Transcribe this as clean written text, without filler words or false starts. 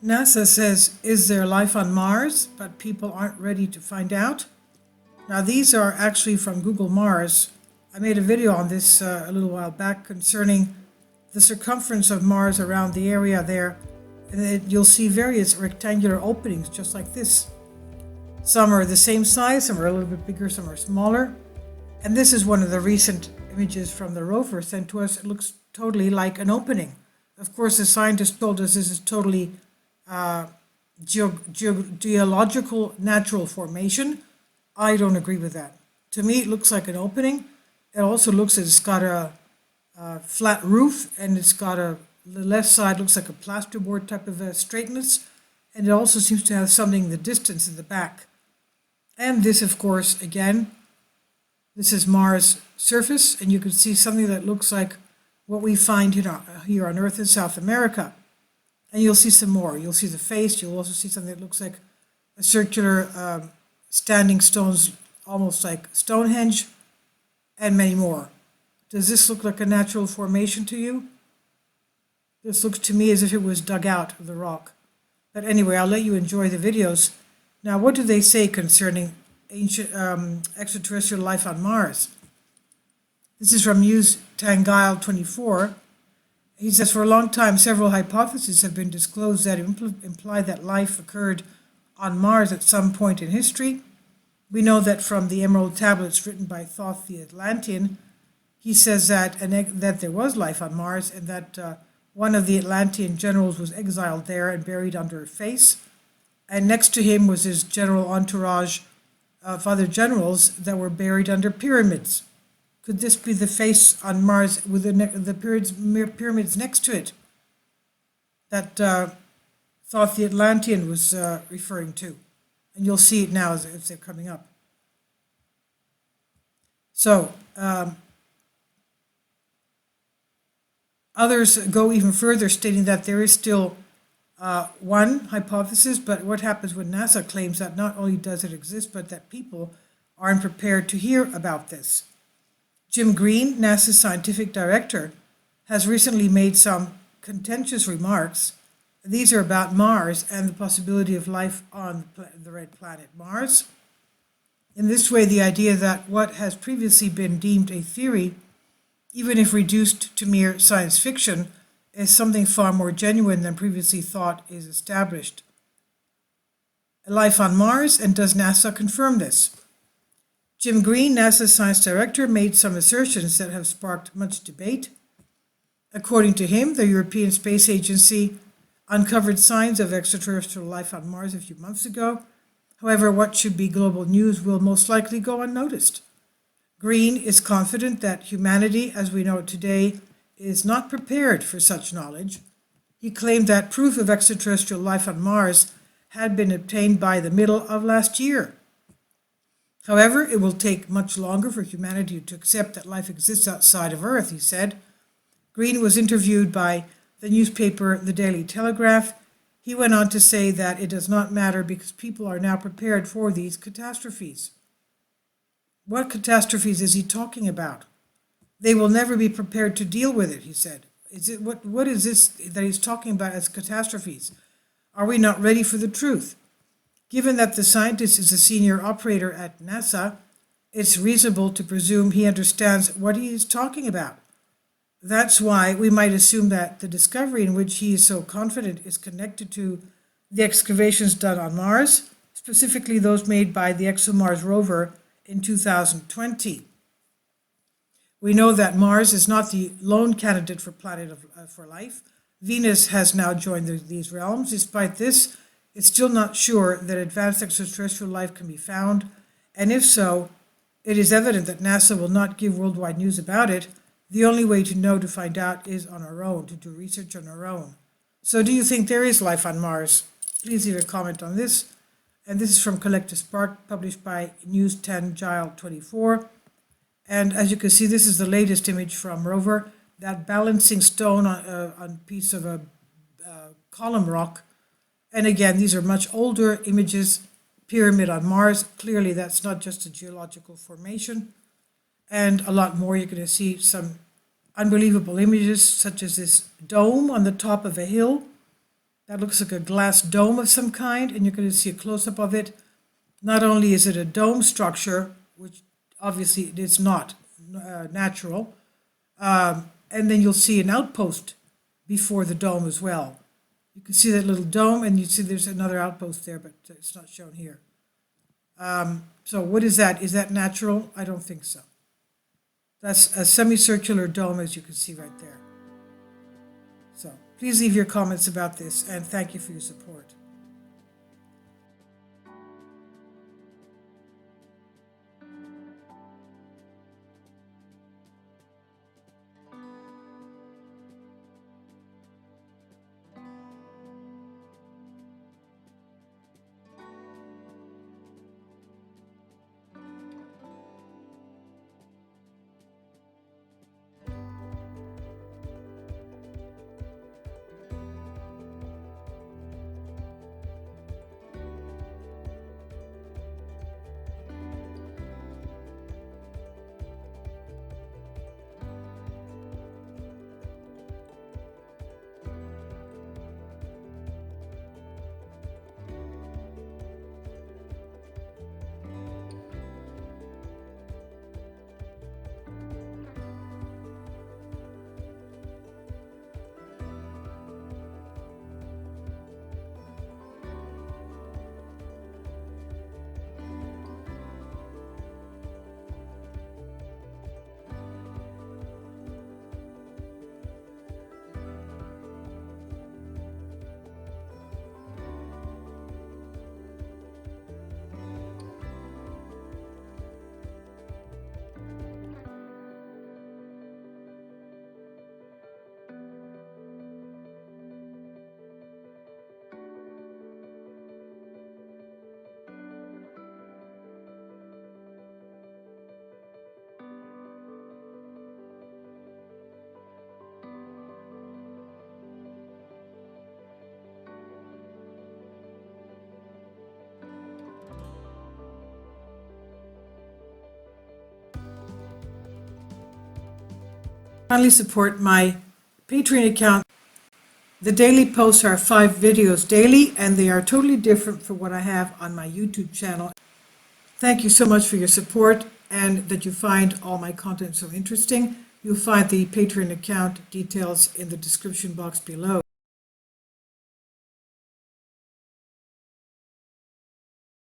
NASA says, is there life on Mars? But people aren't ready to find out. Now, these are actually from Google Mars. I made a video on this a little while back concerning the circumference of Mars around the area there. And you'll see various rectangular openings just like this. Some are the same size, some are a little bit bigger, some are smaller. And this is one of the recent images from the rover sent to us. It looks totally like an opening. Of course, the scientists told us this is totally geological natural formation. I don't agree with that. To me, it looks like an opening. It also looks as it's got a flat roof, and it's got the left side looks like a plasterboard type of a straightness, and it also seems to have something in the distance in the back. And this, of course, again, this is Mars' surface, and you can see something that looks like what we find here on Earth in South America. And you'll see some more. You'll see the face. You'll also see something that looks like a circular standing stones, almost like Stonehenge, and many more. Does this look like a natural formation to you? This looks to me as if it was dug out of the rock. But anyway, I'll let you enjoy the videos. Now, what do they say concerning ancient extraterrestrial life on Mars? This is from News Tangail 24. He says, for a long time, several hypotheses have been disclosed that imply that life occurred on Mars at some point in history. We know that from the Emerald tablets written by Thoth the Atlantean, he says that there was life on Mars, and that one of the Atlantean generals was exiled there and buried under a face. And next to him was his general entourage of other generals that were buried under pyramids. Could this be the face on Mars with the pyramids next to it that Thoth the Atlantean was referring to? And you'll see it now as they're coming up. So, others go even further, stating that there is still one hypothesis, but what happens when NASA claims that not only does it exist, but that people aren't prepared to hear about this? Jim Green, NASA's scientific director, has recently made some contentious remarks. These are about Mars and the possibility of life on the red planet Mars. In this way, the idea that what has previously been deemed a theory, even if reduced to mere science fiction, is something far more genuine than previously thought is established. Life on Mars, and does NASA confirm this? Jim Green, NASA's science director, made some assertions that have sparked much debate. According to him, the European Space Agency uncovered signs of extraterrestrial life on Mars a few months ago. However, what should be global news will most likely go unnoticed. Green is confident that humanity, as we know it today, is not prepared for such knowledge. He claimed that proof of extraterrestrial life on Mars had been obtained by the middle of last year. However, it will take much longer for humanity to accept that life exists outside of Earth, he said. Green was interviewed by the newspaper The Daily Telegraph. He went on to say that it does not matter because people are now prepared for these catastrophes. What catastrophes is he talking about? They will never be prepared to deal with it, he said. What is this that he's talking about as catastrophes? Are we not ready for the truth? Given that the scientist is a senior operator at NASA, it's reasonable to presume he understands what he is talking about. That's why we might assume that the discovery in which he is so confident is connected to the excavations done on Mars, specifically those made by the ExoMars rover in 2020. We know that Mars is not the lone candidate for for life. Venus has now joined these realms. Despite this, it's still not sure that advanced extraterrestrial life can be found, and if so, it is evident that NASA will not give worldwide news about it. The only way to find out is on our own, to do research on our own. So do you think there is life on Mars? Please leave a comment on this. And this is from Collective Spark, published by News Tangail 24. And as you can see, this is the latest image from rover, that balancing stone on a piece of a column rock. And again, these are much older images. Pyramid on Mars, clearly that's not just a geological formation. And a lot more. You're going to see some unbelievable images, such as this dome on the top of a hill That looks like a glass dome of some kind, and you're going to see a close-up of it. Not only is it a dome structure, which obviously it is not natural, and then you'll see an outpost before the dome as well. You can see that little dome, and you see there's another outpost there, but it's not shown here. So what is that? Is that natural? I don't think so. That's a semicircular dome, as you can see right there. So please leave your comments about this, and thank you for your support. Kindly support my Patreon account. The daily posts are 5 videos daily, and they are totally different from what I have on my YouTube channel. Thank you so much for your support and that you find all my content so interesting. You'll find the Patreon account details in the description box below.